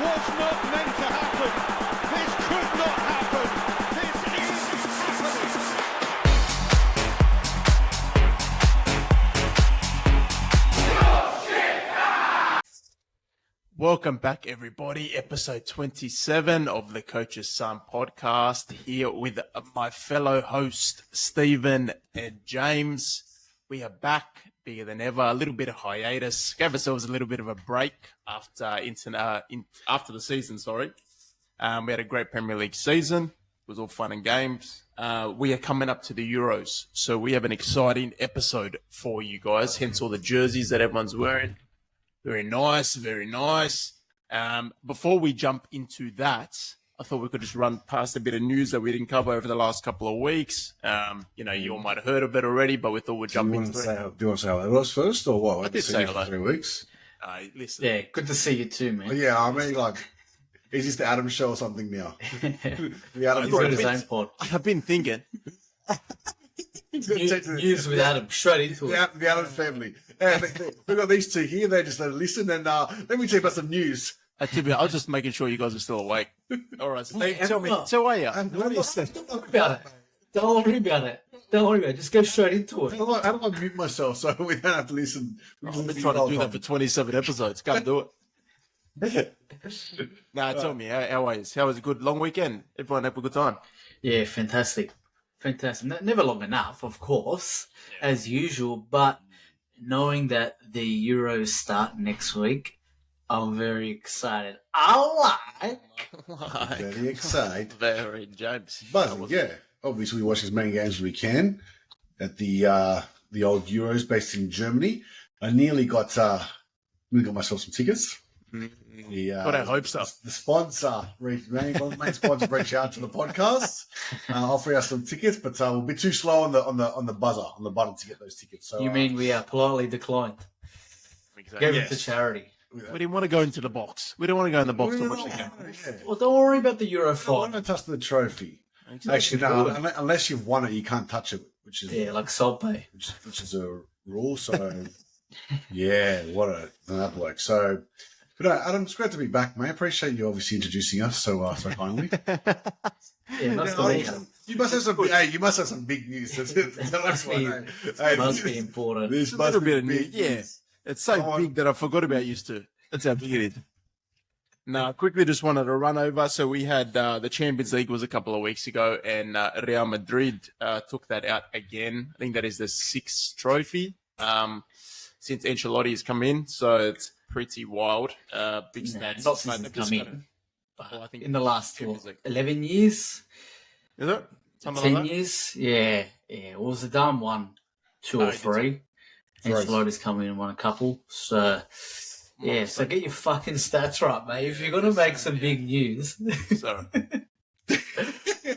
was not meant to happen. This could not happen. This is happening. Welcome back, everybody. Episode 27 of the Coach's Son podcast, here with my fellow host, Stephen and James. We are back, bigger than ever. A little bit of hiatus. Gave ourselves a little bit of a break after the season, sorry. We had a great Premier League season. It was all fun and games. We are coming up to the Euros, so we have an exciting episode for you guys, hence all the jerseys that everyone's wearing. Very nice, very nice. Before we jump into that, I thought we could just run past a bit of news that we didn't cover over the last couple of weeks. You all might have heard of it already, but we thought we'd jump into it. Do you want to say hello to us first, or what? I did say hello. 3 weeks. Listen. Yeah, good to see you too, man. Yeah, I mean, like, is this the Adam show or something now? The Adam He's got his own pod. I've been thinking. News with Adam, straight into it. The Adam family. We've got these two here. They just let listen, and let me tell you about some news. I was just making sure you guys are still awake. All right, Steve, Yeah, tell me. Emma. So are you? Don't worry about it. Don't worry about it. Just go straight into it. How do I mute myself so we don't have to listen? I've been trying to do that for 27 episodes. Can't do it. Tell me, how was it? Good long weekend? Everyone have a good time? Yeah, fantastic. Never long enough, of course, as usual, but knowing that the Euros start next week, I'm very excited. Very excited. Very, James. But yeah, obviously we watch as many games as we can at the old Euros based in Germany. I nearly got myself some tickets. Got our hopes up. The sponsor, main sponsor, reached out to the podcast, offering us some tickets, but we'll be too slow on the button to get those tickets. So You mean we are politely declined? Gave it to charity. We didn't want to go into the box. We don't want to go in the box to watch the game. Well, don't worry about the Euro I want final. to touch the trophy. Actually, no, unless you've won it, you can't touch it, which is Like Salt Bay. which is a rule. So yeah, that works. So. But Adam, it's great to be back, mate. I appreciate you obviously introducing us so kindly. Yeah, nice to meet you. You must have some big news. Must be important. This A must little be bit of big news. Yeah, news. it's so big that I forgot about you two. That's how big it is. Now, quickly just wanted to run over. So we had the Champions League was a couple of weeks ago, and Real Madrid took that out again. I think that is the 6th trophy since Ancelotti has come in. So it's pretty wild. Big stats. Not since he's come in. Well, I think In the last Champions League. 11 years, Is it? Something 10 like that? years, yeah. Well, Zidane won 2 or he did 3. Three. Ancelotti's come in and won a couple. So, yeah, so get your fucking stats right, mate. If you're going to make some big news. Sorry.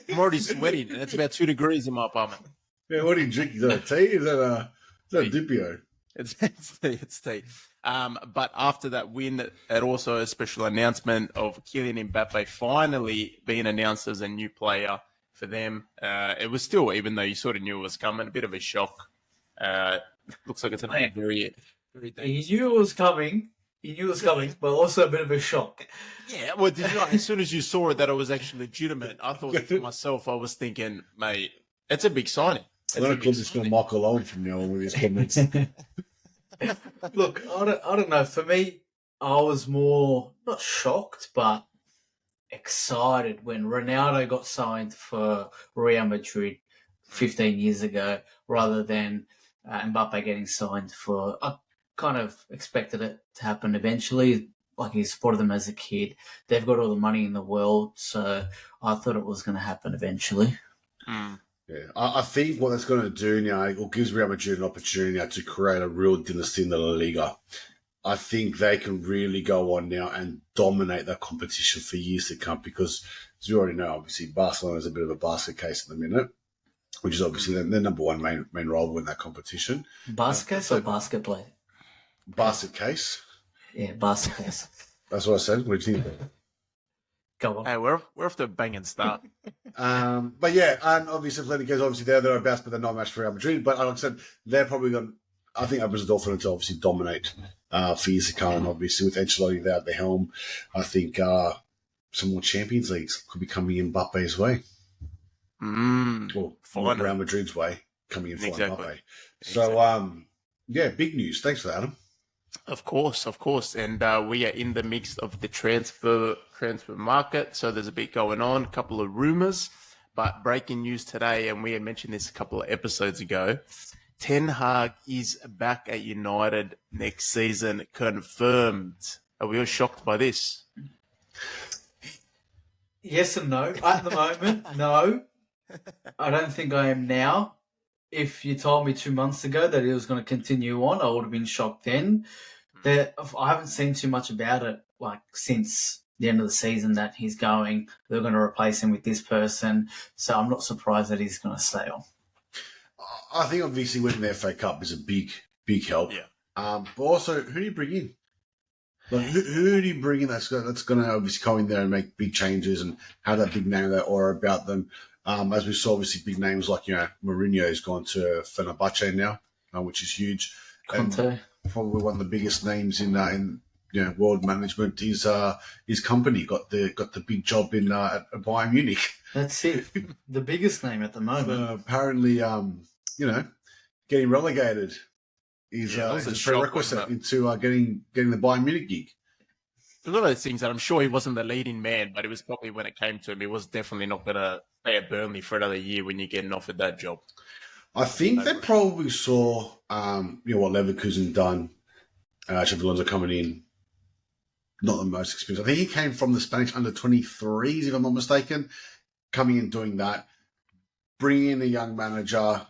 I'm already sweating, and it's about 2 degrees in my apartment. Yeah, what are you drinking? Is that a tea? Is that a Dipio? It's tea. But after that win, and also a special announcement of Kylian Mbappe finally being announced as a new player for them. It was still, even though you sort of knew it was coming, a bit of a shock. Looks like it's a very, very dangerous. He knew it was coming. But also a bit of a shock. Yeah, well, as soon as you saw it that it was actually legitimate, I thought to myself, I was thinking, mate, it's a big signing. I'm going to call this guy Michael Owen from now on with his comments. Look, I don't know. For me, I was more, not shocked, but excited when Ronaldo got signed for Real Madrid 15 years ago rather than Mbappe getting signed for... I kind of expected it to happen eventually. Like, he supported them as a kid. They've got all the money in the world, so I thought it was going to happen eventually. Yeah, I think what that's going to do now, it gives Real Madrid an opportunity now to create a real dynasty in the La Liga. I think they can really go on now and dominate that competition for years to come because, as we already know, obviously Barcelona is a bit of a basket case at the minute, which is obviously their number one main rival in that competition. Basket or basket play? Basket case. Yeah, basket case. That's what I said. What do you think? Go on. Hey, we're off to a banging start. But yeah, and obviously Atletico's obviously they're best, but they're not matched for Real Madrid. But like I said, they're probably going. I think Abrazador for them to obviously dominate for years to come. And obviously, with Ancelotti there at the helm, I think some more Champions Leagues could be coming in Mbappe's way. Or Finally. Real Madrid's way, coming in for Exactly. Mbappe. So, yeah, big news. Thanks for that, Adam. Of course. And we are in the mix of the transfer market. So there's a bit going on, a couple of rumors. But breaking news today, and we had mentioned this a couple of episodes ago, Ten Hag is back at United next season, confirmed. Are we all shocked by this? Yes and no. At the moment, no. I don't think I am now. If you told me 2 months ago that he was going to continue on, I would have been shocked then. I haven't seen too much about it since the end of the season that he's going. They're going to replace him with this person. So I'm not surprised that he's going to stay on. I think obviously winning the FA Cup is a big help. Yeah. But also, who do you bring in? Like, who do you bring in that's going to obviously come in there and make big changes and have that big name, that aura about them? As we saw, obviously, big names like, Mourinho's gone to Fenerbahce now, which is huge. Conte. And probably one of the biggest names in world management. His company got the big job in at Bayern Munich. That's it. The biggest name at the moment. Apparently, getting relegated is Yeah, that was a a shock, prerequisite wasn't into getting the Bayern Munich gig. There's one of those things that I'm sure he wasn't the leading man, but it was probably when it came to him, he was definitely not going to stay at Burnley for another year when you're getting offered that job. I think they probably saw, what Leverkusen done. Xabi Alonso coming in, not the most experienced. I think he came from the Spanish under-23s, if I'm not mistaken, coming in doing that, bringing in a young manager.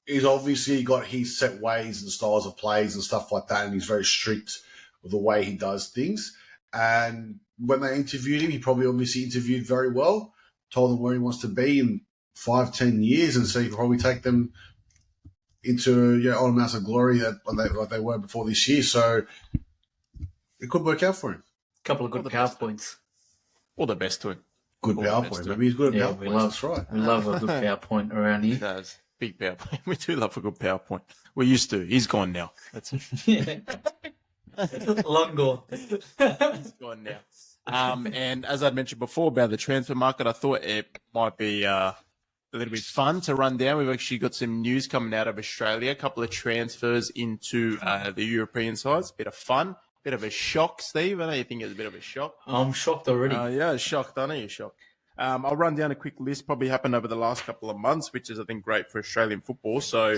He's obviously got his set ways and styles of plays and stuff like that, and he's very strict with the way he does things. And when they interviewed him, he probably obviously interviewed very well, told them where he wants to be in 5-10 years, and so he could probably take them into old amounts of glory like they were before this year. So it could work out for him. Couple of good PowerPoints. All the best to him. Good All the best PowerPoint. to him. Maybe he's good at Yeah, PowerPoint. That's right. We love a good PowerPoint around He here. does. Big PowerPoint. We do love a good PowerPoint. We used to. He's gone now. That's it. Long gone. He's gone now. And as I mentioned before about the transfer market, I thought it might be a little bit fun to run down. We've actually got some news coming out of Australia, a couple of transfers into the European sides. Bit of fun, bit of a shock, Steve. I know you think it's a bit of a shock. I'm shocked already. Yeah, shocked. I know you're shocked. I'll run down a quick list, probably happened over the last couple of months, which is, I think, great for Australian football. So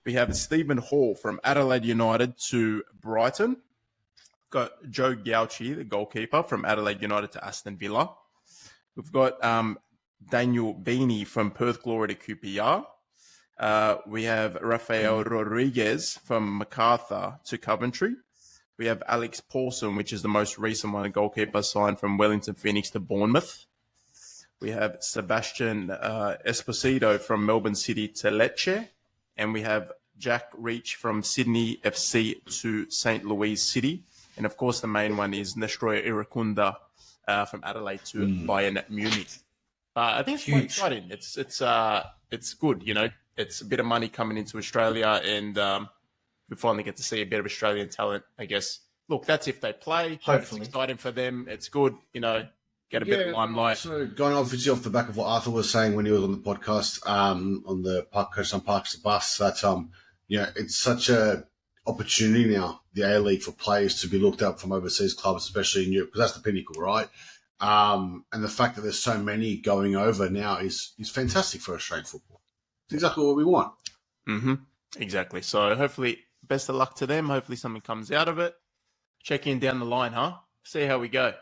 we have Stephen Hall from Adelaide United to Brighton. Got Joe Gauchi, the goalkeeper, from Adelaide United to Aston Villa. We've got Daniel Beanie from Perth Glory to QPR. We have Rafael Rodriguez from MacArthur to Coventry. We have Alex Paulson, which is the most recent one, a goalkeeper signed from Wellington Phoenix to Bournemouth. We have Sebastian Esposito from Melbourne City to Lecce. And we have Jack Reach from Sydney FC to St. Louis City. And, of course, the main one is Nestroy Irukunda from Adelaide to Bayern Munich. I think it's quite exciting. It's good, It's a bit of money coming into Australia, and we finally get to see a bit of Australian talent, I guess. Look, that's if they play. Hopefully. It's exciting for them. It's good, get a bit of limelight. So going obviously off the back of what Arthur was saying when he was on the podcast, on the Coach on Parks the Bus, that it's such a opportunity now, the A-League, for players to be looked up from overseas clubs, especially in Europe, because that's the pinnacle, right? And the fact that there's so many going over now is fantastic for Australian football. It's exactly what we want. Mm-hmm. Exactly. So hopefully, best of luck to them. Hopefully something comes out of it. Check in down the line, huh? See how we go.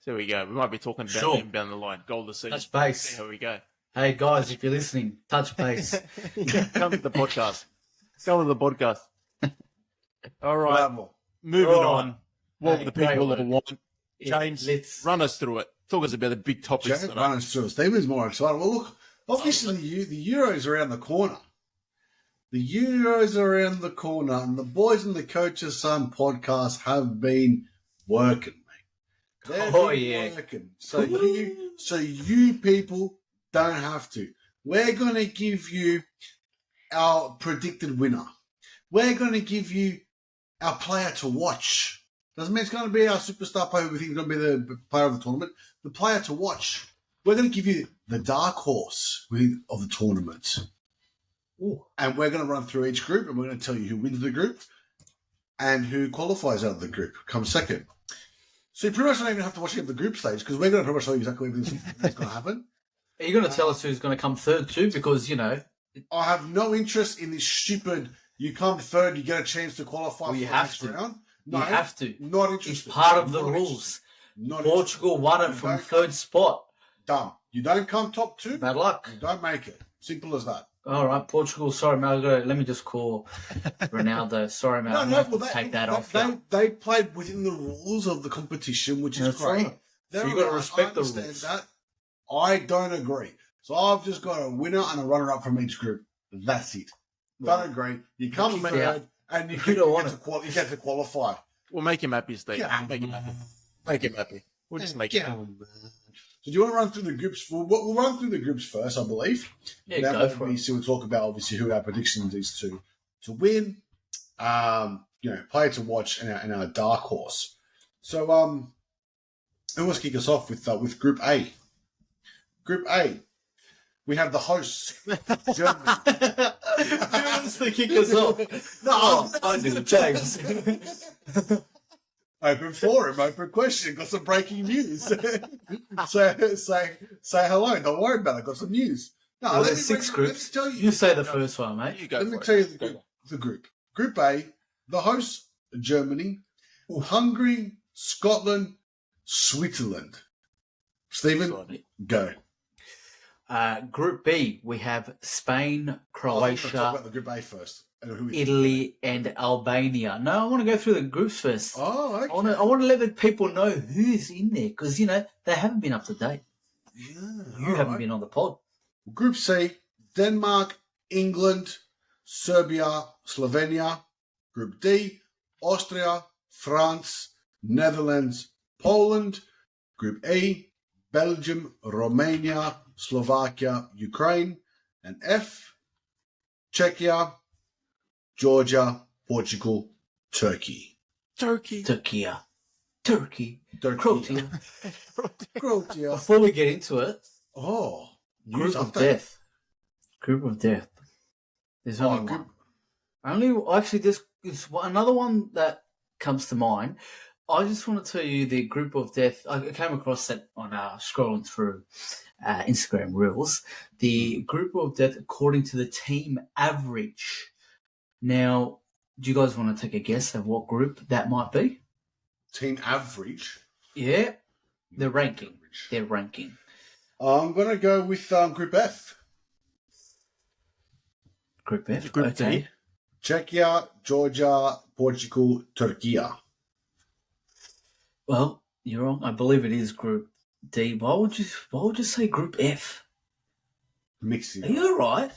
We might be talking about them down the line. Goal to see. Touch base. See how we go. Hey, guys, if you're listening, touch base. Come to the podcast. Come to the podcast. All right. Bravo. Moving All on. right. What Hey, the people great will want. James, let's- run us through it. Talk us about the big topics Jack tonight. Runners through. Stephen's more excited. Well, look, obviously the Euros are around the corner. The Euros are around the corner, and the Boys and the Coach's Son podcast have been working, mate. They've been working. So you people don't have to. We're going to give you our predicted winner. We're going to give you our player to watch. Doesn't mean it's going to be our superstar player. We think it's going to be the player of the tournament. The player to watch. We're going to give you the dark horse of the tournament. Ooh. And we're going to run through each group, and we're going to tell you who wins the group and who qualifies out of the group, comes second. So you pretty much don't even have to watch it at the group stage, because we're going to pretty much tell you exactly everything that's going to happen. Are you going to tell us who's going to come third too? Because, you know... I have no interest in this stupid, you come third, you get a chance to qualify Well, for you the have next to. round. You have to. Not It's interested. part of the Not rules. interested. Not Portugal won it from Don't- third spot. Dumb. You don't come top two, Bad luck. you don't make it. Simple as that. All right, Portugal. Sorry, Malgo. Let me just call Ronaldo. Sorry, Mal. I'm going to have to take that off. you. They played within the rules of the competition, which is That's great. right. So you got to respect the understand rules. that. I don't agree. So I've just got a winner and a runner-up from each group. That's it. Don't agree. You come third, Yeah. and you You don't want get to qualify. We'll make him happy, Steve. Yeah. Make him happy. Make him happy. We'll just make him happy. So do you want to run through the groups? We'll run through the groups first, I believe. Yeah, Then go for it. we'll talk about obviously who our predictions is to win. Player to watch and our dark horse. So who wants to kick us off with Group A? Group A, we have the hosts, Germany. Who wants to kick us off? No, I do, James. Open forum, open question. Got some breaking news. say hello. Don't worry about it. Got some news. No, Well, let there's me 6 bring- groups. Let me tell You say the first one, mate. You go Let me for tell it. you Go. the group. Group A, the hosts, Germany, Hungary, Scotland, Switzerland. Stephen, Exciting. go. Group B, we have Spain, Let's talk Croatia, about the Group A first. And who is Italy, and Albania. No, I want to go through the groups first. Oh, okay. I want to let the people know who's in there because, you know, they haven't been up to date. You haven't been on the pod. Group C, Denmark, England, Serbia, Slovenia. Group D, Austria, France, Netherlands, Poland. Group E, Belgium, Romania, Slovakia, Ukraine. And F, Czechia, Georgia, Portugal, Turkey. Turkey. Turkey. Croatia. Croatia. Before we get into it, Oh, Group news of update. Death. Group of Death. There's only group- one. Actually, there's another one that comes to mind. I just want to tell you the Group of Death. I came across that on scrolling through Instagram Reels. The Group of Death according to the team average. Now, do you guys want to take a guess of what group that might be? Team average. Yeah, the ranking. Their ranking. I'm going to go with Group F. Group F. Group okay. D. Czechia, Georgia, Portugal, Turkey. Well, you're wrong. I believe it is Group D. Why would you say Group F? Mixing. Are you alright?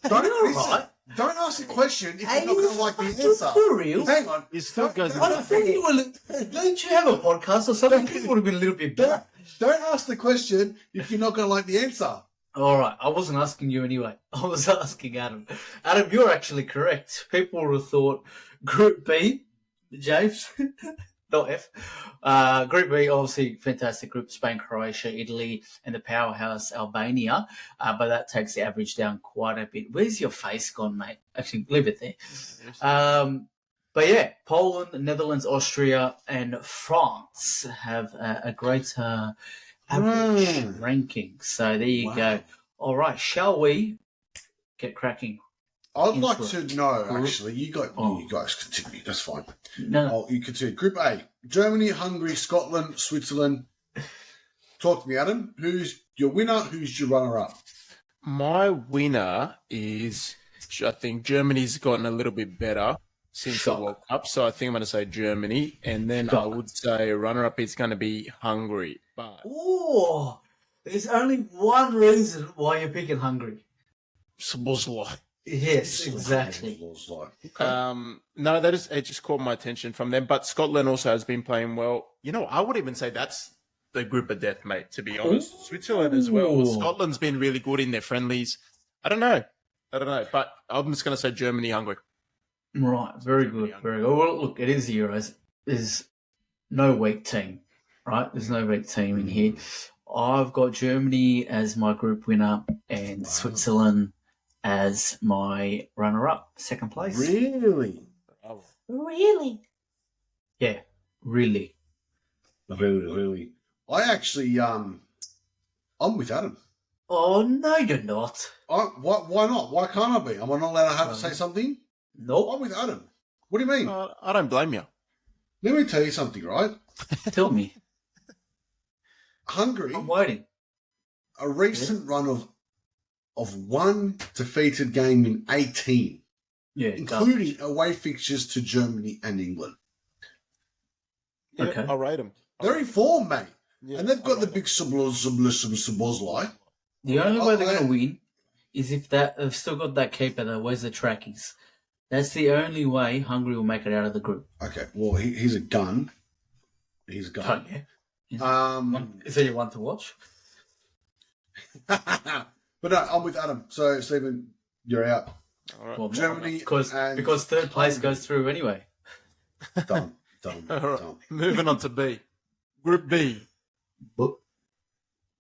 Don't, You're listen, alright. don't ask the question if Are you're not you going to like the fucking answer. for real? Hang on. It still goes. I thought you were. Don't you have a podcast or something? It would have been a little bit better. Don't ask the question if you're not going to like the answer. All right, I wasn't asking you anyway. I was asking Adam. Adam, you're actually correct. People would have thought Group B, James, not F. Group B, obviously, fantastic group: Spain, Croatia, Italy, and the powerhouse Albania. But that takes the average down quite a bit. Where's your face gone, mate? Actually, leave it there. But yeah, Poland, Netherlands, Austria, and France have a great average ranking. So there you Wow. go. All right, shall we get cracking? I'd like Intro. to know, Group- actually. You guys continue. That's fine. No, Oh, you continue. Group A. Germany, Hungary, Scotland, Switzerland. Talk to me, Adam. Who's your winner? Who's your runner-up? My winner is, I think Germany's gotten a little bit better since Shock. the World Cup. So I think I'm going to say Germany. And then I Shock. would say runner-up is going to be Hungary. But oh, there's only one reason why you're picking Hungary. Szoboszlai. Yes, exactly. No, it just caught my attention from them. But Scotland also has been playing well. You know, I would even say that's the group of death, mate, to be honest. Switzerland as well. Ooh. Scotland's been really good in their friendlies. I don't know. But I'm just going to say Germany, Hungary. Right, very Germany, good, very good. Well, look, it is the Euros. There's no weak team, right? There's no weak team in here. I've got Germany as my group winner and Switzerland as my runner-up, second place. Really? Really? Yeah, really. Really. I actually, I'm with Adam. Oh, no, you're not. Why not? Why can't I be? Am I not allowed to have to say something? Nope. I'm with Adam. What do you mean? I don't blame you. Let me tell you something, right? Tell me. Hungary, I'm waiting. a recent run of one defeated game in 18, Yeah, including away fixtures to Germany and England. Yeah, Okay. I'll rate them. They're in form, mate. Yeah, And they've got the I'll rate big Sabozlai. The only way they're I- going to win is if they've still got that keeper that wears the trackies. That's the only way Hungary will make it out of the group. Okay, well, he's a gun. He's a Oh, gun. yeah. Is he one to watch? But no, I'm with Adam. So, Stephen, you're out. them. All right. Well, Germany because and third place Hungary. goes through anyway. Done. All right. Done. Moving on to B. Group B. But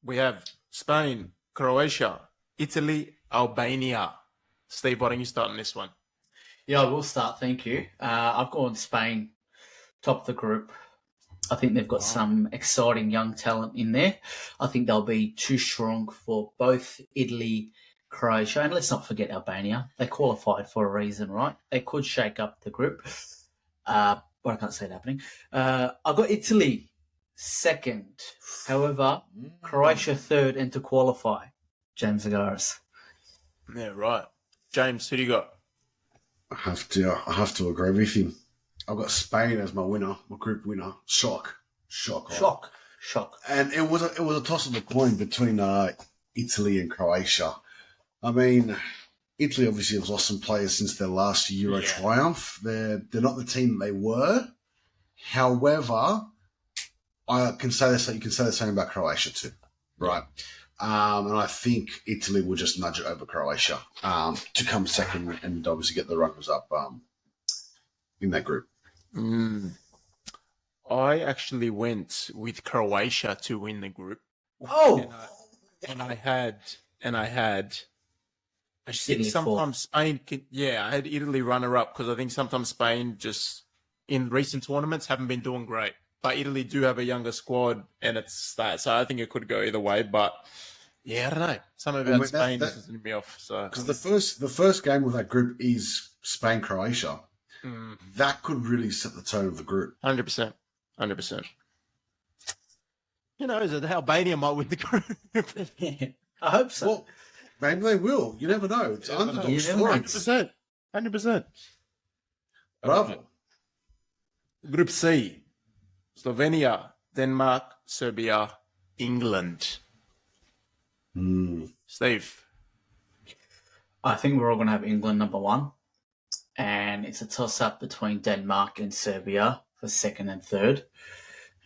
We have Spain, Croatia, Italy, Albania. Steve, why don't you start on this one? yeah, I will start. Thank you. I've gone Spain, top of the group. I think they've got some exciting young talent in there. I think they'll be too strong for both Italy, Croatia, and let's not forget Albania. They qualified for a reason, right? They could shake up the group, but I can't see it happening. I've got Italy second. However, Croatia third and to qualify. James Agaris. Yeah, right. James, who do you got? I have to agree with him. I've got Spain as my winner, my group winner. Shock. Right? Shock. And it was a toss of the coin between Italy and Croatia. I mean, Italy obviously have lost some players since their last Euro triumph. They're not the team they were. However, I can say this. You can say the same about Croatia too, right? And I think Italy will just nudge it over Croatia to come second and obviously get the runners up in that group. I actually went with Croatia to win the group. Oh, And I had I think Italy sometimes Spain can, I had Italy runner up because I think sometimes Spain just in recent tournaments haven't been doing great. But Italy do have a younger squad and it's that. So I think it could go either way. But yeah, I don't know. Something about That- Spain that- pisses me off. So Because the first game of that group is Spain Croatia. That could really set the tone of the group. 100%. 100%. You know, is it Albania might win the group? I hope so. Well, maybe they will. You never know. It's underdog You never know. stories. 100%. Bravo. Group C. Slovenia, Denmark, Serbia, England. Steve. I think we're all going to have England number one. And it's a toss-up between Denmark and Serbia for second and third.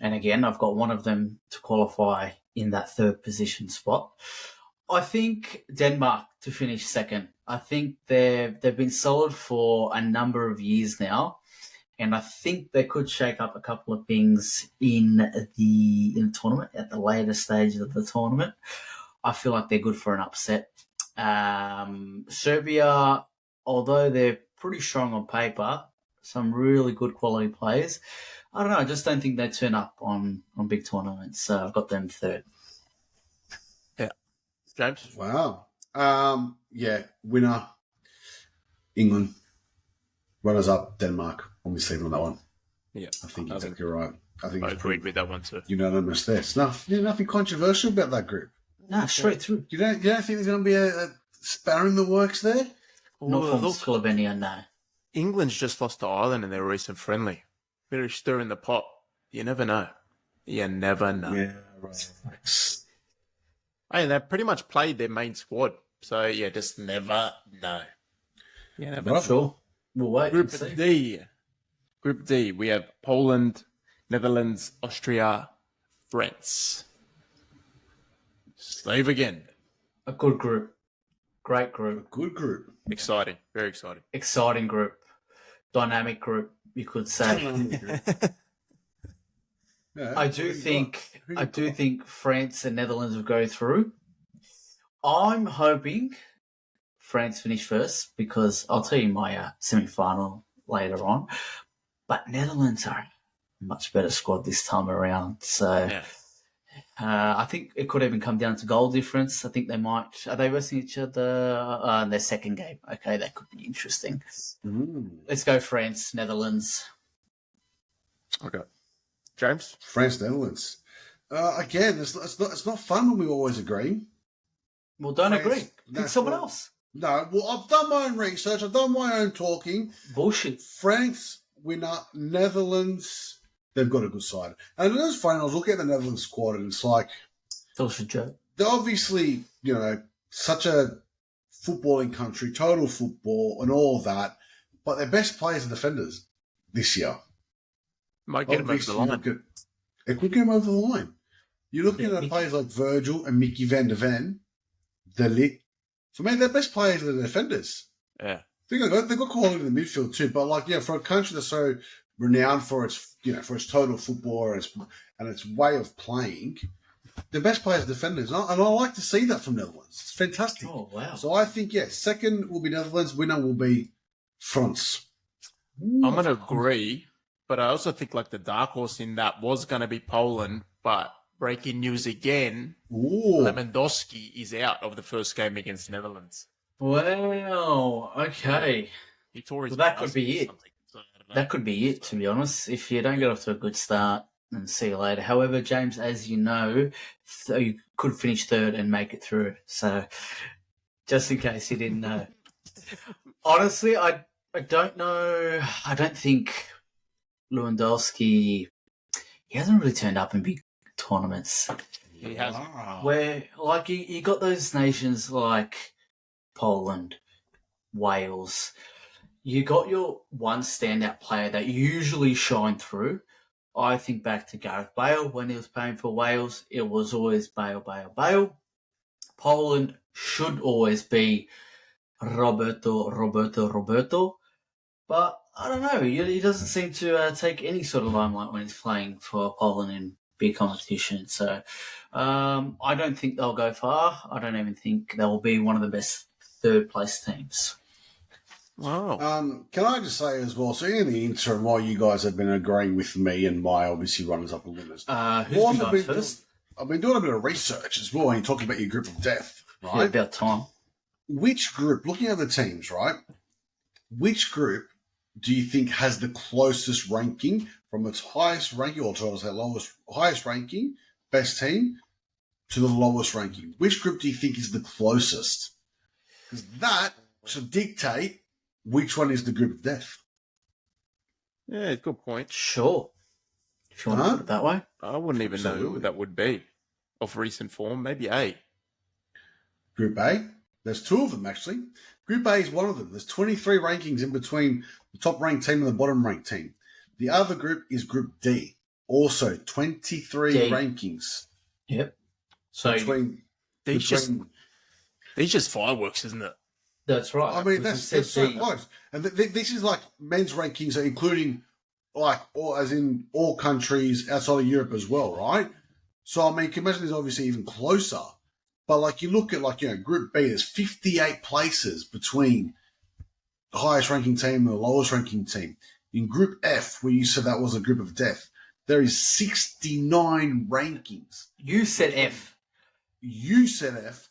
And again, I've got one of them to qualify in that third position spot. I think Denmark to finish second. I think they've been solid for a number of years now. And I think they could shake up a couple of things in the tournament, at the later stages of the tournament. I feel like they're good for an upset. Serbia, although they're pretty strong on paper, some really good quality players, I don't know, I just don't think they turn up on big tournaments. So I've got them third. Yeah. James? Wow. Winner, England. Runners up, Denmark. I'll be sleeping on that one. Yeah. I think exactly right. I think I it's agreed with that one too. unanimous there. It's nothing controversial about that group. Nah, straight through. You don't think there's going to be a spanner in the works there? Not Well, from look, Slovenia, no. England's just lost to Ireland in their recent friendly. Bit of stir in the pot. You never know. You never know. right. Hey, they pretty much played their main squad. So, yeah, just never know. You never know. Right. Sure. We'll wait Group and see. D. Group D, we have Poland, Netherlands, Austria, France. Steve again. A good group. Great group. Good group. Exciting. Very exciting. Exciting group. dynamic group, you could say. Yeah, I do think France and Netherlands will go through. I'm hoping France finish first because I'll tell you my semi-final later on. But Netherlands are a much better squad this time around. So Yeah. I think it could even come down to goal difference. I think they might. Are they versing each other in their second game? Okay, that could be interesting. Let's go France, Netherlands. Okay. James? France, Netherlands. Again, it's not fun when we always agree. Well, don't France, agree. Pick that's someone what- else. No, well, I've done my own research. I've done my own talking. Bullshit. France winner, Netherlands. They've got a good side. And it was funny. I was looking at the Netherlands squad, and it's like That's a joke. they're obviously, such a footballing country, total football, and all of that. But their best players are defenders this year. Might get him over the Obviously, line. it could get him over the line. You're looking Yeah, at Mickey. players like Virgil and Mickey van der Ven, De Ligt. For me, their best players are the defenders. Yeah. They've got quality in the midfield too, but for a country that's so renowned for its total football and its way of playing, the best players are defenders, and I like to see that from Netherlands. It's fantastic. Oh, wow. So I think second will be Netherlands, winner will be France. I'm going to agree, but I also think like the dark horse in that was going to be Poland, but breaking news again, Ooh, Lewandowski is out of the first game against Netherlands. Wow. Okay. He tore his Well, that could biceps be or it. something, so I don't know. That could be it, to be honest. If you don't get off to a good start, and see you later. However, James, as you know, you could finish third and make it through. So, just in case you didn't know. Honestly, I don't know. I don't think Lewandowski, he hasn't really turned up in big tournaments. He has. Wow. Where, like, you got those nations like Poland, Wales. You got your one standout player that usually shine through. I think back to Gareth Bale when he was playing for Wales. It was always Bale, Bale, Bale. Poland should always be Roberto. But I don't know. He doesn't seem to take any sort of limelight when he's playing for Poland in big competition. So I don't think they'll go far. I don't even think they'll be one of the best third place teams. Wow. Can I just say as well, so in the interim, while you guys have been agreeing with me and my obviously runners up and winners, Who's what been I've going been first? I've been doing a bit of research as well, and you're talking about your group of death, Yeah, right? about time. Which group, looking at the teams, right? Which group do you think has the closest ranking from its highest ranking, or trying to say highest ranking, best team, to the lowest ranking? Which group do you think is the closest? Because that should dictate which one is the group of death. Yeah, good point. Sure. If you want to Huh? put it that way. I wouldn't even know Absolutely. who that would be. Of recent form, maybe A. Group A, there's two of them actually. Group A is one of them. There's 23 rankings in between the top ranked team and the bottom ranked team. The other group is Group D, also 23 D. rankings Yep. So between. These just between these just fireworks, isn't it? that's right. I mean, Because that's it so said D. close. And this is like men's rankings, are including as in all countries outside of Europe as well, right? So I mean, you can imagine it's obviously even closer. But you look at Group B, there's 58 places between the highest ranking team and the lowest ranking team. In Group F, where you said that was a group of death, there is 69 rankings. You said F. You said F.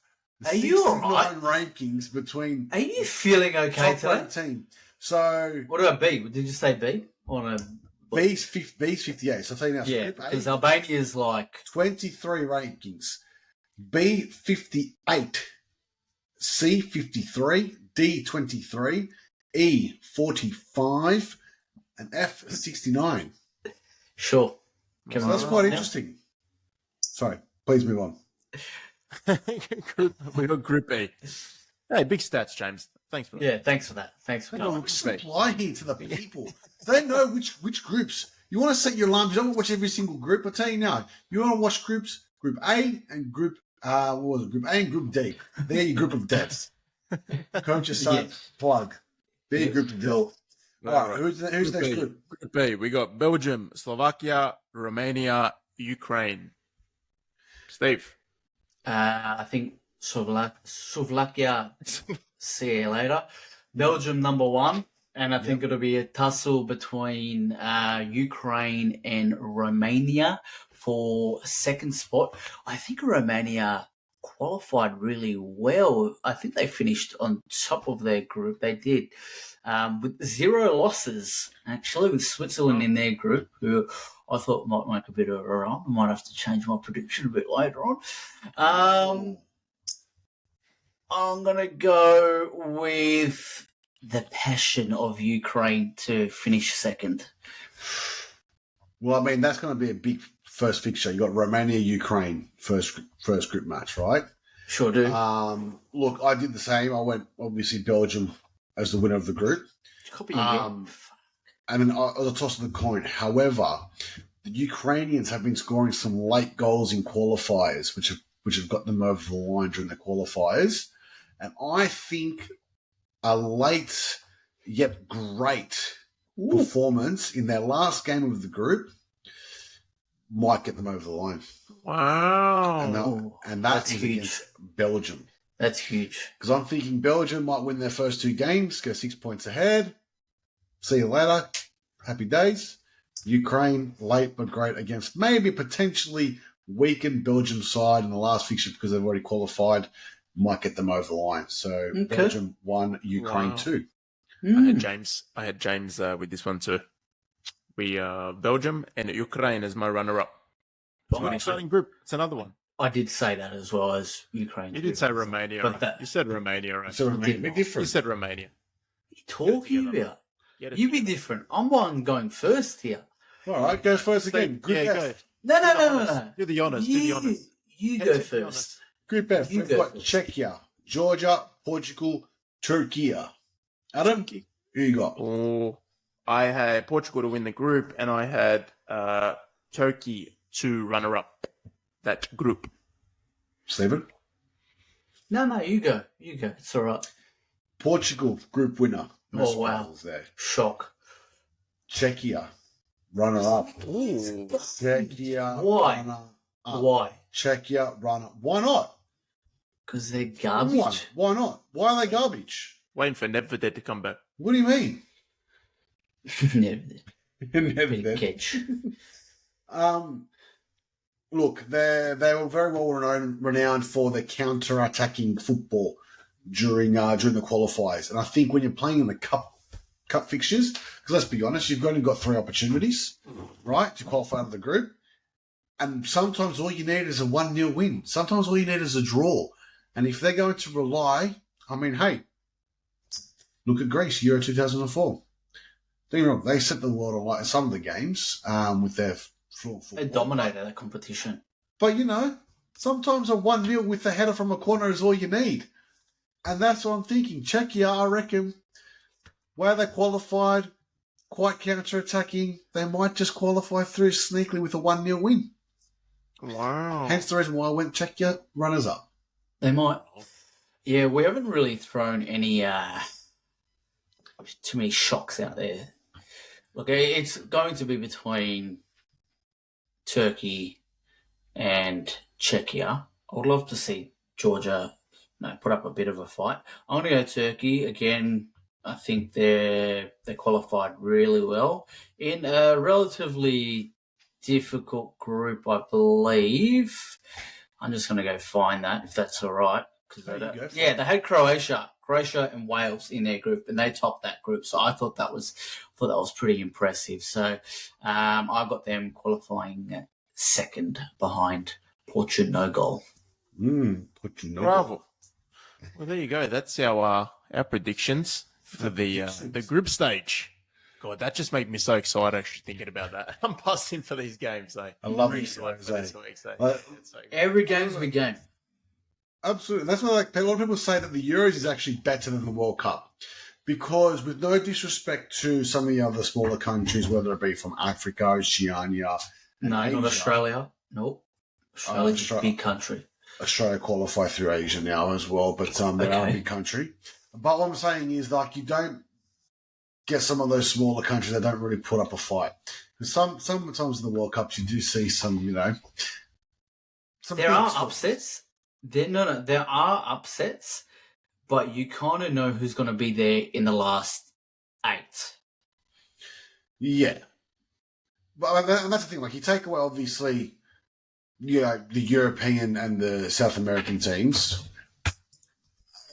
Are you alright? Rankings between Are you feeling okay top today? ranked team. So What about B? Did you say B? Or no? B's 58. So I'll tell you now. So Yeah, Group A, because Albania's like 23 rankings. B 58. C 53. D 23. E 45. And F 69. sure. So that's quite interesting. Sorry, please move on. We got Group B. Hey, big stats, James. Thanks for that. Yeah, thanks for that. Thanks for No, that. Group Just B. apply here to the people. They know which groups. You want to set your alarms. You don't want to watch every single group. I tell you now, you want to watch groups. Group A and Group what was it? Group A and Group D. They're your group of deaths. Coach's son, Yeah. plug. They're your Yeah. group of death. All right, who's next B. group? Group B, we got Belgium, Slovakia, Romania, Ukraine. Steve. I think Slovakia, see you later. Belgium number 1, and I think it'll be a tussle between Ukraine and Romania for second spot. I think Romania qualified really well. I think they finished on top of their group. They did. With 0 losses, actually, with Switzerland in their group, who I thought might make a bit of a run. I might have to change my prediction a bit later on. I'm going to go with the passion of Ukraine to finish second. Well, I mean, that's going to be a big first fixture. You got Romania, Ukraine, first group match, right? Sure do. Look, I did the same. I went, obviously, Belgium as the winner of the group. Copy again. And then I was a toss of the coin. However, the Ukrainians have been scoring some late goals in qualifiers, which have got them over the line during the qualifiers. And I think a late yet great performance in their last game of the group might get them over the line. Wow. And That's is huge. against Belgium. That's huge. Because I'm thinking Belgium might win their first 2 games, go 6 points ahead. See you later. Happy days. Ukraine, late but great against maybe potentially weakened Belgium side in the last fixture because they've already qualified, might get them over the line. So Okay. Belgium 1, Ukraine Wow. 2. I had James with this one too. We Belgium and Ukraine as my runner-up. It's an exciting group. It's another one. I did say that as well as Ukraine. You did say Romania. But Right? that- You said Romania, right? So Romania, bit You different. said Romania. What are you talking Get it about? Get it You be together. different. I'm one going first here. All right, go first again. Group Yeah, F. go. No. Do the honours. Do the honours. You Head go to the first. honours. Group F. You We've go got first. Czechia, Georgia, Portugal, Turkey. Adam, who you got? Oh, I had Portugal to win the group, and I had Turkey to runner-up that group. Stephen? No, you go. You go. It's all right. Portugal, group winner. No Oh, wow. surprises there. Shock. Czechia, runner-up. Ooh. Czechia, Why? runner-up. Why? Czechia, runner. Why not? Because they're Why? garbage. Why not? Why are they garbage? Waiting for Nedved to come back. What do you mean? Never Never been did. catch. Look, they were very well renowned for their counter-attacking football during the qualifiers, and I think when you're playing in the cup fixtures, because let's be honest, you've only got 3 opportunities, right, to qualify into the group, and sometimes all you need is a 1-0 win. Sometimes all you need is a draw, and if they're going to rely, I mean, hey, look at Greece, Euro 2004. Don't get me wrong, they set the world alight in some of the games with their full They football. dominated that competition. But, sometimes a 1-0 with the header from a corner is all you need. And that's what I'm thinking. Czechia, I reckon, where they qualified, quite counter-attacking, they might just qualify through sneakily with a 1-0 win. Wow. Hence the reason why I went Czechia runners-up. They might. Yeah, we haven't really thrown any too many shocks out there. Look, it's going to be between Turkey and Czechia. I would love to see Georgia put up a bit of a fight. I'm going to go Turkey again. I think they qualified really well in a relatively difficult group, I believe. I'm just going to go find that if that's all right. There you go. Yeah, they had Croatia and Wales in their group, and they topped that group. So I thought that was pretty impressive. So I got them qualifying second behind Portugal. Bravo. Well, there you go. That's our predictions for the group stage. God, that just made me so excited actually thinking about that. I'm buzzing for these games, though. I love Really these excited for games, this week, so Like- it's so good. Every game's a big game. Absolutely. That's why a lot of people say that the Euros is actually better than the World Cup. Because with no disrespect to some of the other smaller countries, whether it be from Africa, Oceania, and No, Asia, not Australia. Nope. Australia's a Australia. big country. Australia qualify through Asia now as well, but they are a Okay. big country. But what I'm saying is, like, you don't get some of those smaller countries that don't really put up a fight. Because sometimes in the World Cups, you do see some, some There big are scores. upsets. There are upsets, but you kind of know who's going to be there in the last 8. Yeah. But and that's the thing. Like, you take away, obviously, the European and the South American teams.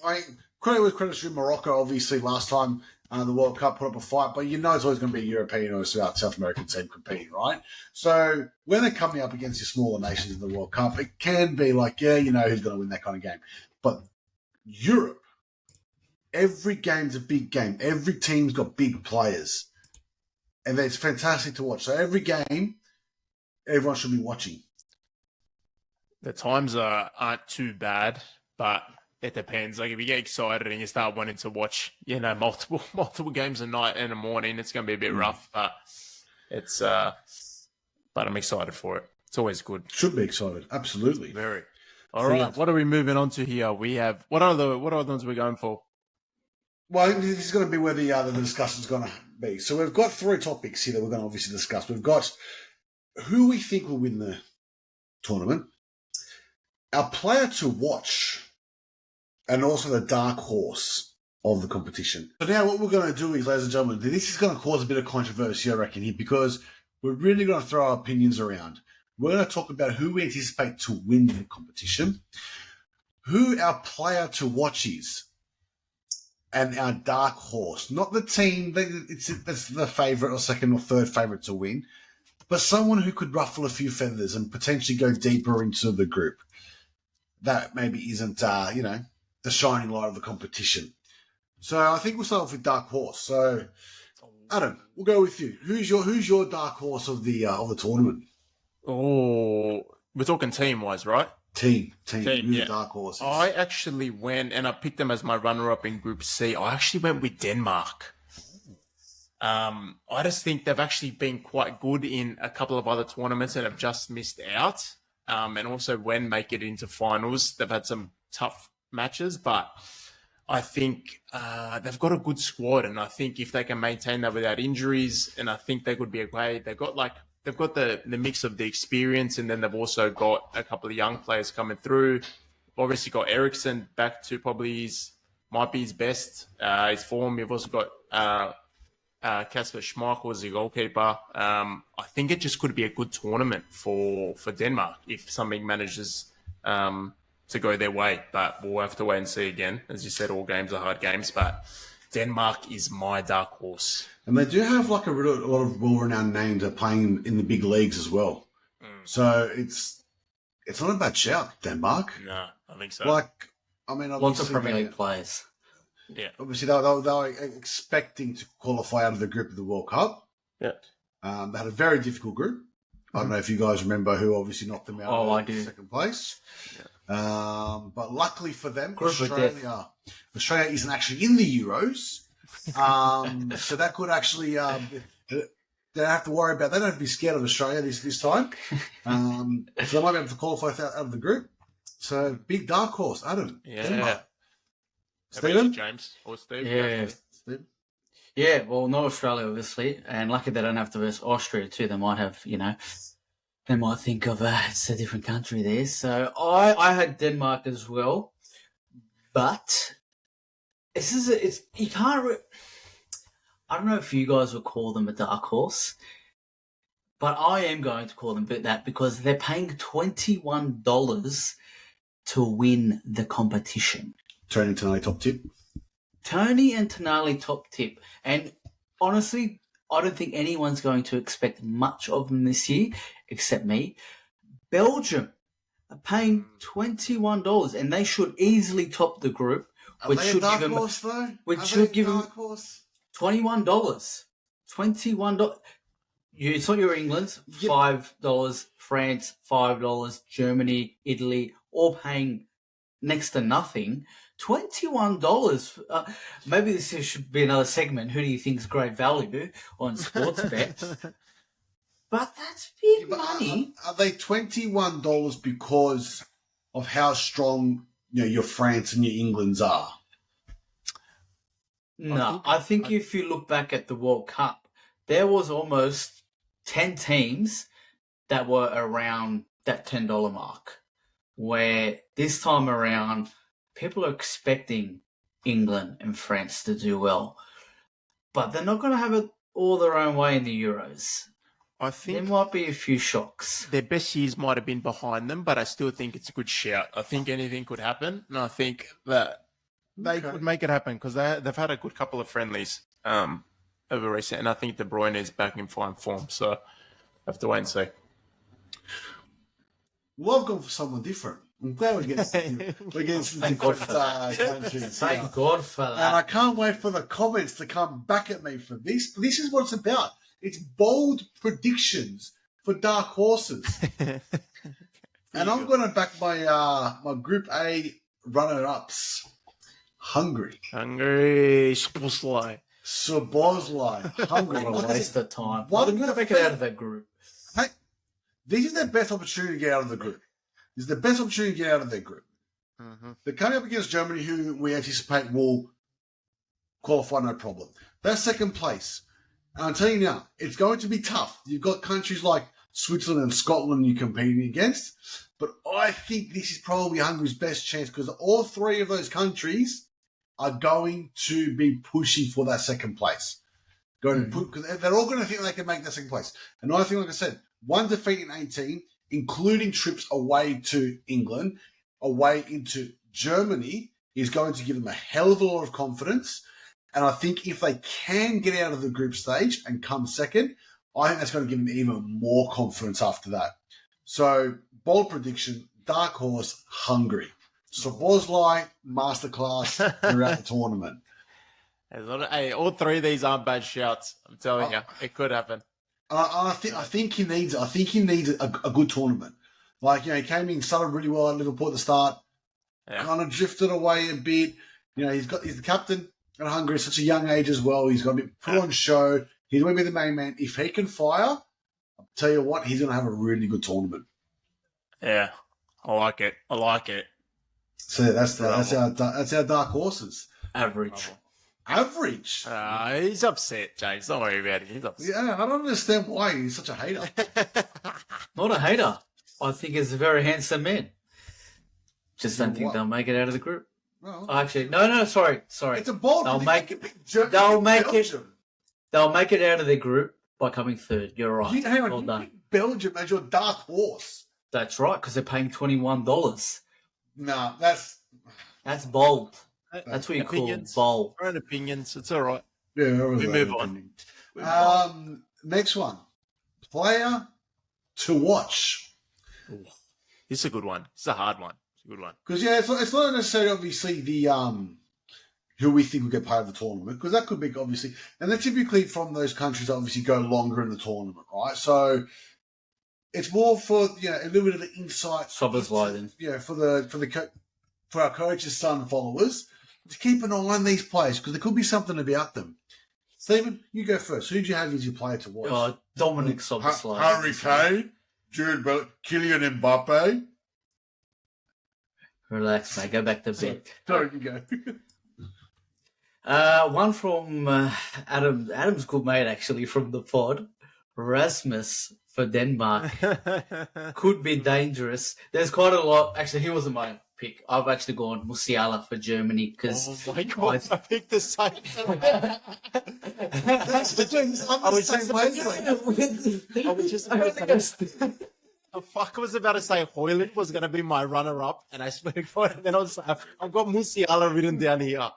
I mean, credit to Morocco, obviously, last time the World Cup put up a fight, but it's always going to be a European or a South American team competing, right? So when they're coming up against the smaller nations in the World Cup, it can be like, who's going to win that kind of game. But Europe, every game's a big game. Every team's got big players. And it's fantastic to watch. So every game, everyone should be watching. The times aren't too bad, but it depends. Like, if you get excited and you start wanting to watch, multiple games a night and a morning, it's going to be a bit rough. But it's, but I'm excited for it. It's always good. Should be excited. Absolutely. Very. All right. What are we moving on to here? We have what are the ones we're going for? Well, this is going to be where the discussion's going to be. So we've got 3 topics here that we're going to obviously discuss. We've got who we think will win the tournament, our player to watch, and also the dark horse of the competition. So now what we're going to do is, ladies and gentlemen, this is going to cause a bit of controversy, I reckon, here, because we're really going to throw our opinions around. We're going to talk about who we anticipate to win the competition, who our player to watch is, and our dark horse. Not the team that's the favourite or second or third favourite to win, but someone who could ruffle a few feathers and potentially go deeper into the group. That maybe isn't, the shining light of the competition. So I think we'll start off with dark horse. So, Adam, we'll go with you. Who's your dark horse of the tournament? Oh, we're talking team-wise, right? Team. Team, Who's yeah. the dark horse? I actually went, and I picked them as my runner-up in Group C. I actually went with Denmark. I just think they've actually been quite good in a couple of other tournaments and have just missed out. And also when make it into finals, they've had some tough matches, but I think they've got a good squad, and I think if they can maintain that without injuries, and I think they could be okay. They've got the mix of the experience, and then they've also got a couple of young players coming through. Obviously got Eriksson back to probably might be his best his form. You've also got Kasper Schmeichel as the goalkeeper. I think it just could be a good tournament for Denmark if something manages to go their way. But we'll have to wait and see again. As you said, all games are hard games, but Denmark is my dark horse. And they do have like a lot of well-renowned names that are playing in the big leagues as well. So it's not a bad shout, Denmark. No, I think so. Lots of Premier League players. Yeah. Obviously, they were expecting to qualify out of the group of the World Cup. Yeah. They had a very difficult group. I don't know if you guys remember who obviously knocked them out I of do. second place. But luckily for them, Group of Australia isn't actually in the Euros. So that could actually... they don't have to worry about. They don't have to be scared of Australia this time. So they might be able to qualify out of the group. So big dark horse, Adam. Yeah. Denmark. Stephen? Stephen? James or Steve? Yeah. Stephen? Yeah, well, not Australia, obviously. And lucky they don't have to verse Austria, too. They might have, they might think of it's a different country there. So I had Denmark as well. But you can't... I don't know if you guys would call them a dark horse, but I am going to call them that because they're paying $21 to win the competition. Tony Tonali top tip. Tony and Tonali top tip. And honestly, I don't think anyone's going to expect much of them this year, except me. Belgium are paying $21, and they should easily top the group. Are they a dark horse, though? Which should give them horse? $21. $21. It's not your England. $5. France, $5. Germany, Italy, all paying next to nothing. $21. Maybe this should be another segment. Who do you think is great value on Sportsbet? But that's big money. Are they $21 because of how strong your France and your Englands are? No, I think if you look back at the World Cup, there was almost 10 teams that were around that $10 mark, where this time around, people are expecting England and France to do well, but they're not going to have it all their own way in the Euros. I There think might be a few shocks. their best years might have been behind them, but I still think it's a good shout. I think anything could happen, and I think that they could make it happen because they've had a good couple of friendlies over recent, and I think De Bruyne is back in fine form, so have to wait and see. Well, I've gone for someone different. I'm glad we're getting some Thank God different for that. countries. Thank here. God for And I that. can't wait for the comments to come back at me for this. But this is what it's about. It's bold predictions for dark horses. And I'm going to back my Group A runner-ups. Hungary. Spuslai. Sobozlai. Hungary. What a waste of time. What They're going to make it out of that group. Hey, this is their best opportunity to get out of the group. This is the best opportunity to get out of their group. They're coming up against Germany, who we anticipate will qualify no problem. That's second place. And I'm telling you now, it's going to be tough. You've got countries like Switzerland and Scotland you're competing against. But I think this is probably Hungary's best chance because all three of those countries are going to be pushing for that second place. Because they're all going to think they can make that second place. And I think, like I said, one defeat in 18, including trips away to England, away into Germany, is going to give them a hell of a lot of confidence. And I think if they can get out of the group stage and come second, I think that's going to give them even more confidence after that. So, bold prediction, dark horse, Hungary. Sobozlai, masterclass throughout the tournament. Hey, all three of these aren't bad shouts. I'm telling you, it could happen. I think he needs a good tournament. Like, he came in, started really well at Liverpool at the start, kind of drifted away a bit. He's the captain at Hungary at such a young age as well. He's going to be put on show. He's going to be the main man. If he can fire, I'll tell you what, he's going to have a really good tournament. Yeah, I like it. So that's our dark horses. Average. Average. He's upset, James. Don't worry about it. He's upset. Yeah, I don't understand why he's such a hater. Not a hater. I think he's a very handsome man. Just don't think they'll make it out of the group. Well, Actually, no, sorry. it's a bold. They'll prediction. they'll make it- Belgium. They'll make it out of the group by coming third. You're right. Hang on, Well you done. pick Belgium as your dark horse. That's right, because they're paying $21. No, that's That's bold. That's what you call Opinions. bold. Our own opinions. It's all right. yeah. We move on. Next one, player to watch. This is a good one. It's a hard one. It's a good one. Because it's not necessarily obviously the who we think will get part of the tournament, because that could be obviously, and they're typically from those countries that obviously go longer in the tournament, right? So it's more for a little bit of the insight. Szoboszlai then. Yeah, for our coach's son followers to keep an eye on these players because there could be something about them. Stephen, you go first. Who do you have as your player to watch? Dominic Szoboszlai. Harry Kane, Jude Bellingham, Kylian Mbappe. Relax, mate. Go back to bed. Sorry, you go. One from Adam. Adam's good mate, actually, from the pod. Rasmus for Denmark. Could be dangerous. There's quite a lot. Actually, he wasn't my pick. I've actually gone Musiala for Germany because Oh my God, I picked the same. I was just The fuck I was about to say Hoyland was going to be my runner-up, and I swear to God, and then I was like, I've got Musiala written down here.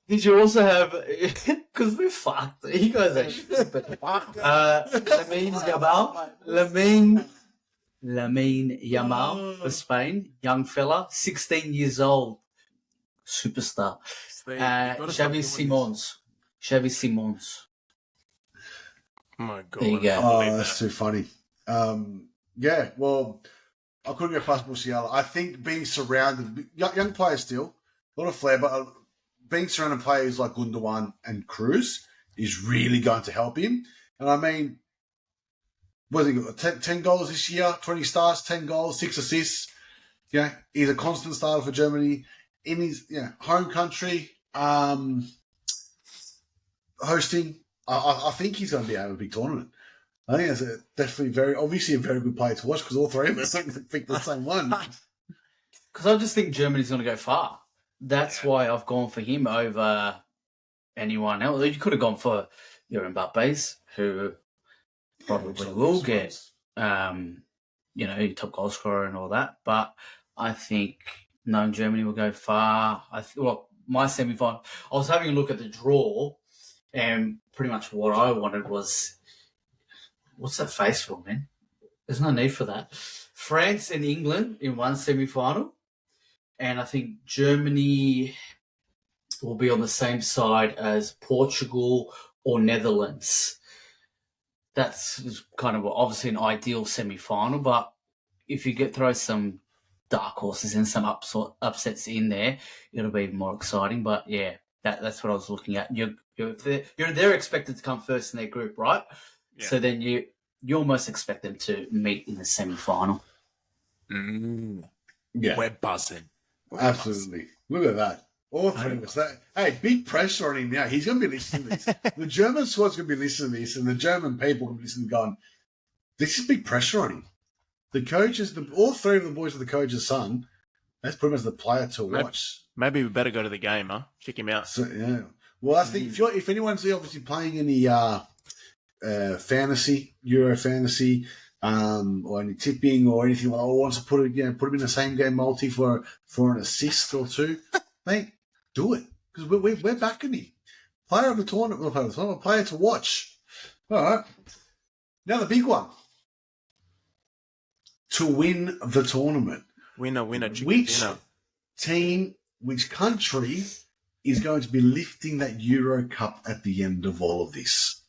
Did you also have? Because we're fucked. You guys are stupid. Lamine Yamal for Spain, young fella, 16 years old, superstar. Xavi Simons. Oh my God. There you go. Oh, that's too funny. Yeah, well, I couldn't go past Musiala. I think being surrounded, young players still, a lot of flair, but being surrounded by players like Gundogan and Cruz is really going to help him. And I mean, what has he got? 10 goals this year, 20 starts, 10 goals, 6 assists. Yeah, he's a constant starter for Germany in his home country. hosting, I think he's going to be able to big tournament. I think that's definitely obviously a very good player to watch because all three of us are going to pick the same one. Because I just think Germany's going to go far. That's why I've gone for him over anyone else. You could have gone for your Mbappe's, who probably will get, your top goal scorer and all that. But I think Germany will go far. My semi-final, I was having a look at the draw, and pretty much what I wanted was, what's that face for, man? There's no need for that. France and England in one semi-final, and I think Germany will be on the same side as Portugal or Netherlands. That's kind of obviously an ideal semi-final, but if you throw some dark horses and some upsets in there, it'll be more exciting. But yeah, that's what I was looking at. They're expected to come first in their group, right? Yeah. So then you almost expect them to meet in the semi-final. Yeah, We're buzzing. absolutely. Look at that. All three of us. Hey, big pressure on him now. He's going to be listening to this. The German squad's going to be listening to this, and the German people will be listening going, this is big pressure on him. The coaches, all three of the boys are the coach's son. That's pretty much the player to watch. Maybe we better go to the game, huh? Check him out. So, yeah. Well, I think if anyone's obviously playing any fantasy, Euro fantasy, or any tipping or anything like that, or wants to put him in a same game multi for an assist or two, mate, do it because we're backing him. Player of the tournament, player to watch. All right. Now the big one. To win the tournament. Winner, Which team, which country is going to be lifting that Euro Cup at the end of all of this?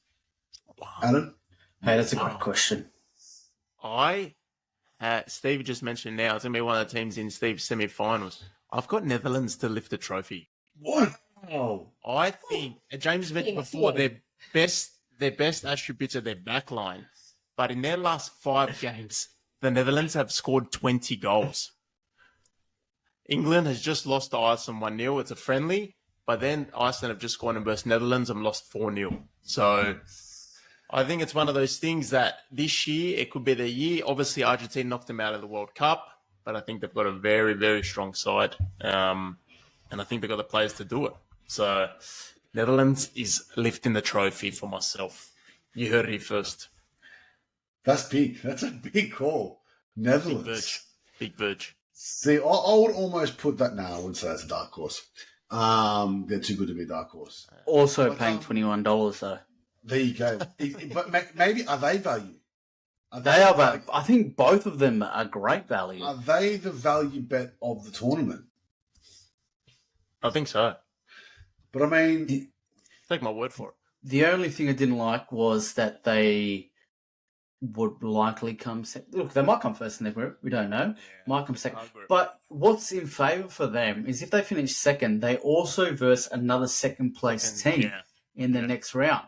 Wow. Adam? Hey, that's a great question. Steve just mentioned now, it's going to be one of the teams in Steve's semi-finals. I've got Netherlands to lift the trophy. Wow. I think, James mentioned before, their best attributes are their back line. But in their last 5 games, the Netherlands have scored 20 goals. England has just lost to Iceland 1-0. It's a friendly. But then Iceland have just gone and versus Netherlands and lost 4-0. So I think it's one of those things that this year, it could be the year. Obviously, Argentina knocked them out of the World Cup. But I think they've got a very, very strong side. And I think they've got the players to do it. So Netherlands is lifting the trophy for myself. You heard it here first. That's big. That's a big call. Netherlands. Big Verge. See, I would almost put that now. I wouldn't say that's a dark horse. They're too good to be a dark horse. Also paying $21 though. There you go. But maybe are they value? They are. I think both of them are great value. Are they the value bet of the tournament? I think so. But I mean, Take my word for it. The only thing I didn't like was that they would likely come second. Look, they might come first in their group. We don't know. Might come second. But what's in favour for them is if they finish second, they also verse another second place team in the next round.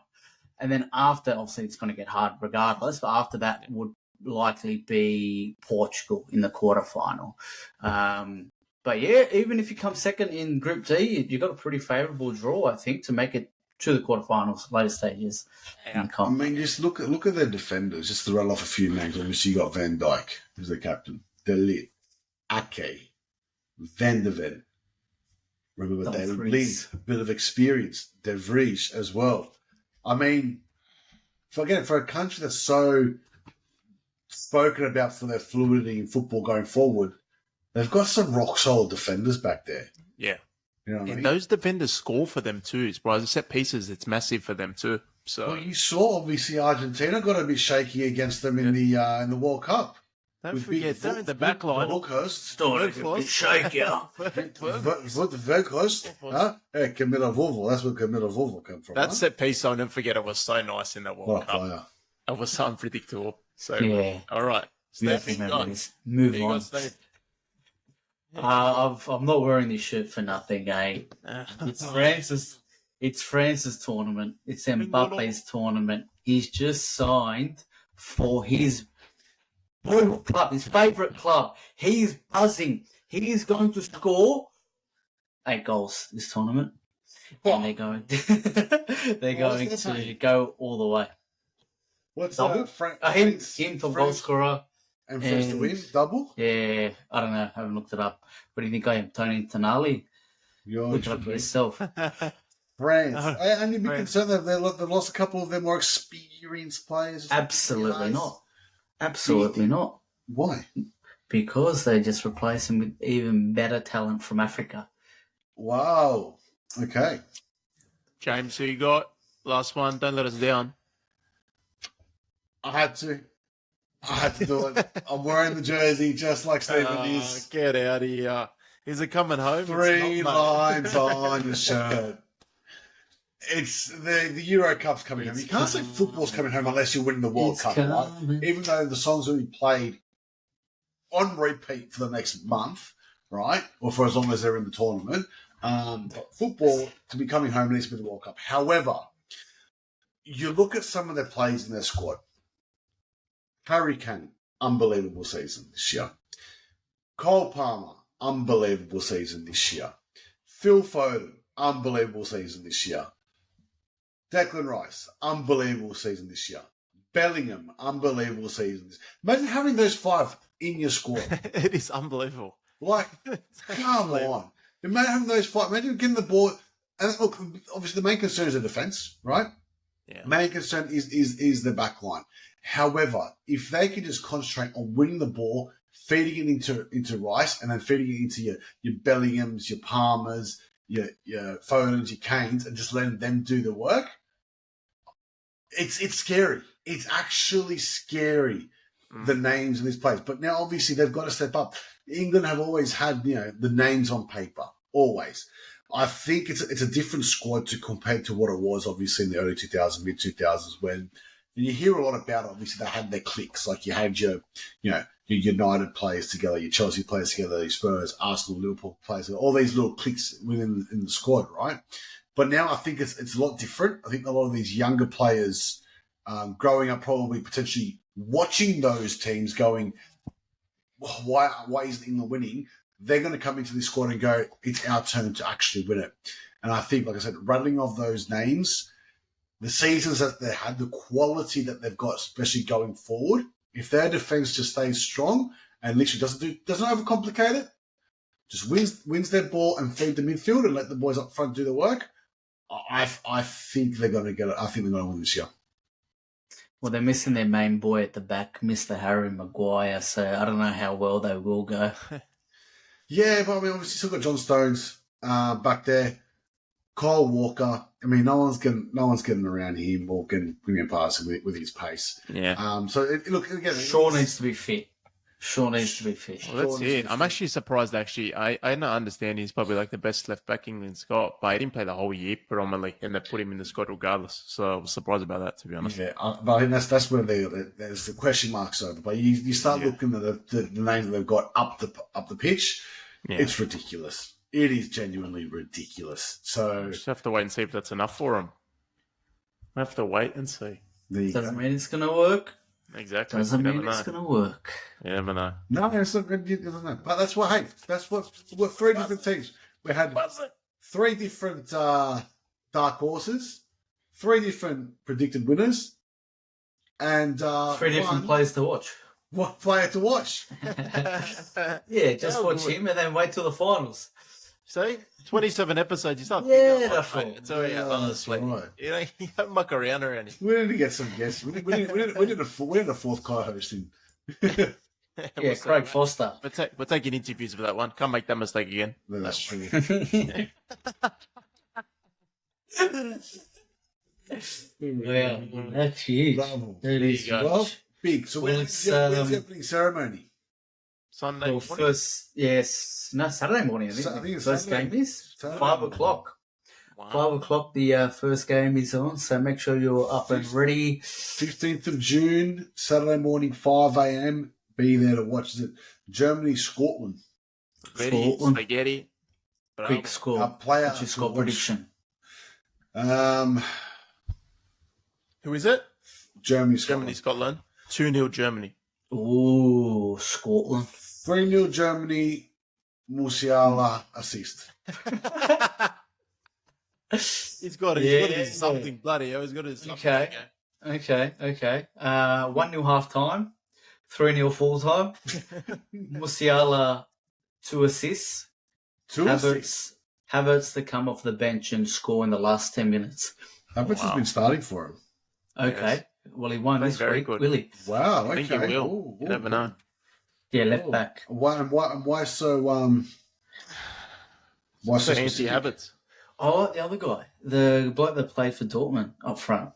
And then after, obviously, it's going to get hard regardless. But after that would likely be Portugal in the quarterfinal. But yeah, even if you come second in Group D, you've got a pretty favourable draw, I think, to make it to the quarterfinals, later stages. Yeah. I mean, just look at their defenders. Just to rattle off a few names. Obviously, you got Van Dijk, who's the captain. De Ligt, Ake, Van de Ven. Remember, they lead a bit of experience. De Vries as well. I mean, for a country that's so spoken about for their fluidity in football going forward, they've got some rock solid defenders back there. Yeah. You know what I mean? Those defenders score for them too. Bro, the set pieces, it's massive for them too. So Well, you saw obviously Argentina got a bit shaky against them in the World Cup. don't With forget, they're in the back line. Weghorst. Shaky. Weghorst. Huh? Hey, Camilla Vogel. That's where Camilla Vogel come from. That set piece, I'll never forget. It was so nice in that World What a Cup. player. It was so unpredictable. So, Yeah. all right. Beautiful Steve, memories. Move you on. got Steve. I'm not wearing this shirt for nothing, eh? It's France's tournament. It's Mbappe's tournament. He's just signed for his club, his favourite club. He's buzzing. He is going to score 8 goals this tournament. and they're going they're going their to name? go all the way. What's Double? Him for goal scorer. and France to and- win double. Yeah, I don't know. I haven't looked it up. What do you think I am? Tony Tonali? You're Look it up for yourself. France, Oh, and you'd be France. concerned that they've lost a couple of their more experienced players. Absolutely Guys. not. Absolutely not. Why? Because they just replace him with even better talent from Africa. Wow. Okay. James, who you got? Last one. Don't let us down. I had to do it. I'm wearing the jersey just like Stephen is. Get out of here. Is it coming home? It's 3 not, mate. lines on the shirt. It's the Euro Cup's coming home. You can't say football's coming home unless you're winning the World It's Cup, right? coming. Even though the songs will be played on repeat for the next month, right? Or for as long as they're in the tournament. Football to be coming home needs to be the World Cup. However, you look at some of their players in their squad. Harry Kane, unbelievable season this year. Cole Palmer, unbelievable season this year. Phil Foden, unbelievable season this year. Declan Rice, unbelievable season this year. Bellingham, unbelievable season. Imagine having those 5 in your squad. It is unbelievable. Like, come on. Imagine having those 5. Imagine getting the ball. And look, obviously the main concern is the defence, right? Yeah. Main concern is the back line. However, if they can just concentrate on winning the ball, feeding it into Rice, and then feeding it into your Bellinghams, your Palmers, your Fodens, your Kanes, and just letting them do the work, it's scary. It's actually scary, the names of these players. But now, obviously, they've got to step up. England have always had, the names on paper, always. I think it's a different squad compared to what it was, obviously, in the early 2000s, mid 2000s, when you hear a lot about it. Obviously, they had their cliques, like you had your United players together, your Chelsea players together, your Spurs, Arsenal, Liverpool players together, all these little cliques within in the squad, right? But now I think it's a lot different. I think a lot of these younger players growing up, probably potentially watching those teams, going, why isn't England winning? They're going to come into this squad and go, it's our turn to actually win it. And I think, like I said, rattling off those names, the seasons that they had, the quality that they've got, especially going forward, if their defense just stays strong and literally doesn't overcomplicate it, just wins their ball and feed the midfield and let the boys up front do the work, I think they're going to get it. I think they're going to win this year. Well, they're missing their main boy at the back, Mr. Harry Maguire, so I don't know how well they will go. Yeah, but I mean, obviously, still got John Stones back there, Kyle Walker. I mean, no one's getting around him or getting bringing past him with his pace. Yeah. So look again. Shaw needs to be fit. Well, that's Sean it. is- I'm actually surprised, actually. I don't understand. He's probably like the best left back England's got, but he didn't play the whole year predominantly, and they put him in the squad regardless. So I was surprised about that, to be honest. Yeah, but I think that's where there's the question marks over. But you start looking at the names that they've got up the pitch. Yeah. It's ridiculous. It is genuinely ridiculous. So Just have to wait and see if that's enough for him. We have to wait and see. there you Doesn't go. mean it's going to work. Exactly. Doesn't You never mean it's know. going to work. You never know. No, it's not good. You don't know. But that's what. Hey, that's what. We're 3 different teams. We had 3 different dark horses, 3 different predicted winners, and 3 different players to watch. one player to watch. Yeah, just Yeah, watch good. him and then wait till the finals. See? 27 episodes. You start Yeah, thinking, that's mate, right. it's already out, honestly. right. You don't muck around or anything. We need to get some guests. We need a 4th co-host in. Yeah, Craig Foster. We're taking interviews for that one. Can't make that mistake again. No, that's true. Wow, that's huge. Bravo. That is There you go. Well, huge. big. So Well, when's it's, the opening ceremony? Sunday Well, morning. first, yes, no, Saturday morning, I think. I think it's First Saturday. game is Saturday 5 morning. o'clock. Wow. 5 o'clock, the first game is on, so make sure you're up and ready. 15th of June, Saturday morning, 5 a.m. Be there to watch it. Germany, Scotland. Ready, Scotland. spaghetti. Quick Bravo. score. Our player What's your to score watch. prediction? Who is it? Germany, Germany, Scotland. Scotland. 2-0 Germany. Ooh, Scotland. 3-0 Germany, Musiala assist. He's got to do something bloody. He's got to do something. Okay. 1-0 half time, 3-0 full time. Musiala 2 assists. Havertz to come off the bench and score in the last 10 minutes. Havertz has been starting for him. Okay. Yes. Well, he won this very week, good. will he? Wow, okay. I think he will. Ooh, You never know. Yeah, left back. Why so why so So anti specific? habits. Oh, the other guy. The bloke that played for Dortmund up front.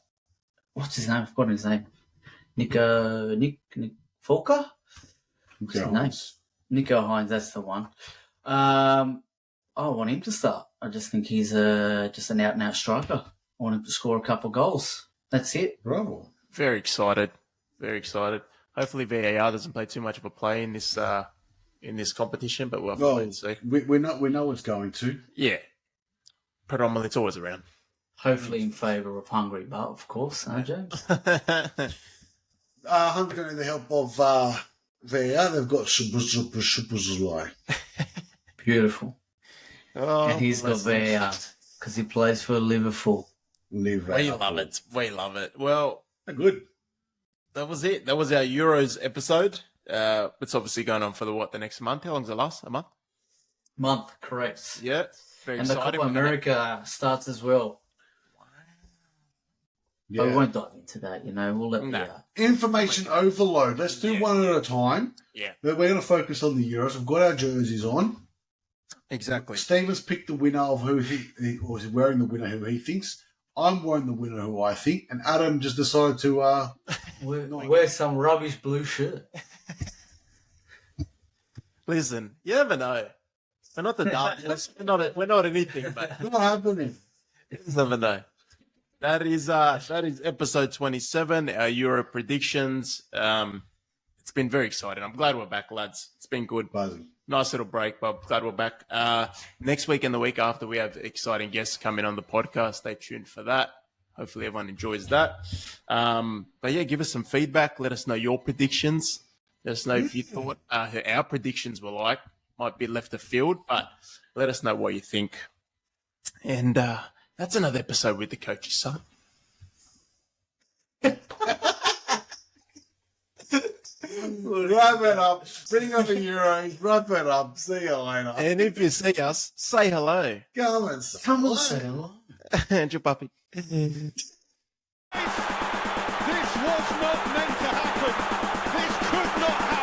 What's his name? I've forgotten his name. Nick Volker? Okay, his name? Nico Hines, that's the one. I want him to start. I just think he's just an out-and-out striker. I want him to score a couple goals. That's it. Bravo. Very excited. Very excited. Hopefully VAR doesn't play too much of a play in this competition, but we'll have to Well, wait and see. we know it's going to. Yeah. Predominantly, it's always around. Hopefully in favour of Hungary, but of course, James. Hungary don't need the help of VAR. They've got Szoboszlai. Beautiful. Oh, And he's got listen. VAR because he plays for Liverpool. We love it. We love it. Well, They're good. that was it. That was our Euros episode. It's obviously going on for the next month. How long's it last? A month? Month, correct. Yeah. Very And the exciting. Copa America starts as well. But we Yeah. won't dive into that, We'll let No. Information overload. Let's do one at a time. Yeah. But we're going to focus on the Euros. We've got our jerseys on. Exactly. Steven's picked the winner of who or is wearing the winner who he thinks. I'm wearing the winner who I think. And Adam just decided to wear some rubbish blue shirt. Listen, you never know. We're not the darkness. We're not anything, but not happening. you just never know. That is episode 27, our Euro predictions. It's been very exciting. I'm glad we're back, lads. It's been good. Buzzing. Nice little break, but glad we're back. Next week and the week after, we have exciting guests coming on the podcast. Stay tuned for that. Hopefully everyone enjoys that. But yeah, give us some feedback. Let us know your predictions. Let us know if you thought our predictions were like. Might be left of field, but let us know what you think. And that's another episode with the coach's son. Wrap it up. Bring on the Euros. Wrap it up. See you later. And if you see us, say hello. Come and say Come on, hello. Sarah. And your puppy. This was not meant to happen. This could not happen.